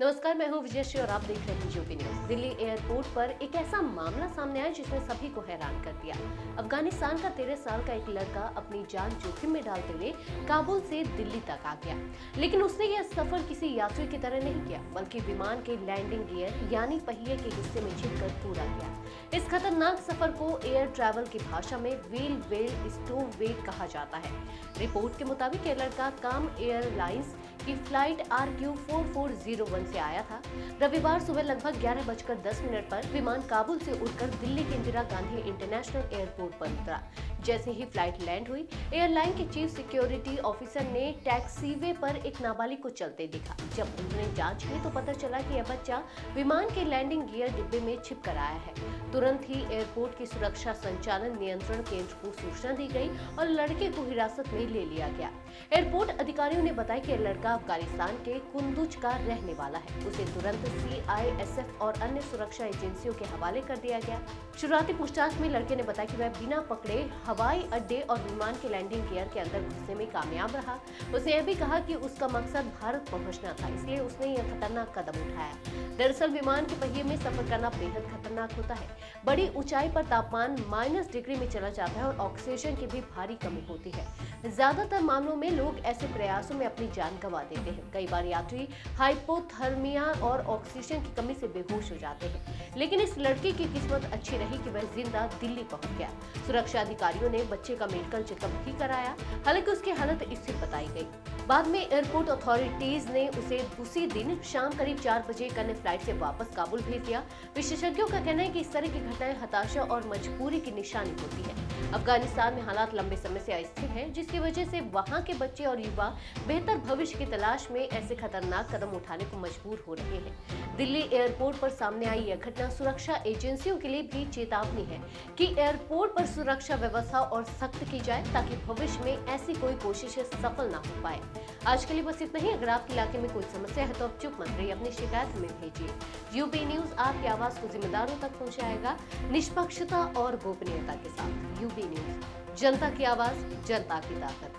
नमस्कार, मैं हूं विजयश्री और आप देख रहे हैं यूपी न्यूज। दिल्ली एयरपोर्ट पर एक ऐसा मामला सामने आया जिसने सभी को हैरान कर दिया। अफगानिस्तान का 13 साल का एक लड़का अपनी जान जोखिम में डालते हुए काबुल से दिल्ली तक आ गया, लेकिन उसने यह सफर किसी यात्री की तरह नहीं किया, बल्कि विमान के लैंडिंग गियर यानी पहिए के हिस्से में छिपकर पूरा किया। इस खतरनाक सफर को एयर ट्रैवल की भाषा में व्हील वेल स्टोव वे कहा जाता है। रिपोर्ट के मुताबिक यह लड़का काम एयरलाइंस की फ्लाइट RQ4401 से आया था। रविवार सुबह लगभग 11:10 पर विमान काबुल से उड़कर दिल्ली के इंदिरा गांधी इंटरनेशनल एयरपोर्ट पर उतरा। जैसे ही फ्लाइट लैंड हुई, एयरलाइन के चीफ सिक्योरिटी ऑफिसर ने टैक्सीवे पर एक नाबालिग को चलते देखा। जब उन्होंने जांच की तो पता चला कि यह बच्चा विमान के लैंडिंग गियर डिब्बे में छिप कर आया है। तुरंत ही एयरपोर्ट की सुरक्षा संचालन नियंत्रण केंद्र को सूचना दी गई और लड़के को हिरासत में ले लिया गया। एयरपोर्ट अधिकारियों ने बताया कि यह लड़का अफगानिस्तान के कुंदुज का रहने वाला है। उसे तुरंत CISF और अन्य सुरक्षा एजेंसियों के हवाले कर दिया गया। शुरुआती पूछताछ में लड़के ने बताया कि वह बिना पकड़े हवाई अड्डे और विमान के लैंडिंग गियर के अंदर घुसने में कामयाब रहा। उसने यह भी कहा कि उसका मकसद भारत पहुंचना था, इसलिए उसने यह खतरनाक कदम उठाया। दरअसल विमान के पहिए में सफर करना बेहद खतरनाक होता है। बड़ी ऊंचाई पर तापमान -डिग्री में चला जाता है और ऑक्सीजन की भी भारी कमी होती है। ज्यादातर मामलों में लोग ऐसे प्रयासों में अपनी जान गंवा देते हैं। कई बार यात्री हाइपोथर्मिया और ऑक्सीजन की कमी से बेहोश हो जाते हैं, लेकिन इस लड़के की किस्मत अच्छी रही कि वह जिंदा दिल्ली पहुंच गया। सुरक्षा अधिकारियों ने बच्चे का मेडिकल चेकअप भी कराया, हालांकि उसकी हालत स्थिर बताई गई। बाद में एयरपोर्ट अथॉरिटीज ने उसे उसी दिन शाम करीब 4 बजे एक अन्य फ्लाइट से वापस काबुल भेज दिया। विशेषज्ञों का कहना है कि इस तरह की घटनाएं हताशा और मजबूरी की निशानी होती है। अफगानिस्तान में हालात लंबे समय से अस्थिर हैं, जिसकी वजह से वहां के बच्चे और युवा बेहतर भविष्य की तलाश में ऐसे खतरनाक कदम उठाने को मजबूर हो रहे हैं। दिल्ली एयरपोर्ट पर सामने आई यह घटना सुरक्षा एजेंसियों के लिए भी चेतावनी है कि एयरपोर्ट पर सुरक्षा व्यवस्था और सख्त की जाए, ताकि भविष्य में ऐसी कोई कोशिशें सफल न हो पाए। आज के लिए बस इतना ही। अगर आपके इलाके में कोई समस्या है तो आप चुप मत रहिए, अपनी शिकायत हमें भेजिए। यूपी न्यूज आपकी आवाज को जिम्मेदारों तक पहुंचाएगा, निष्पक्षता और गोपनीयता के साथ। यूपी न्यूज, जनता की आवाज, जनता की ताकत।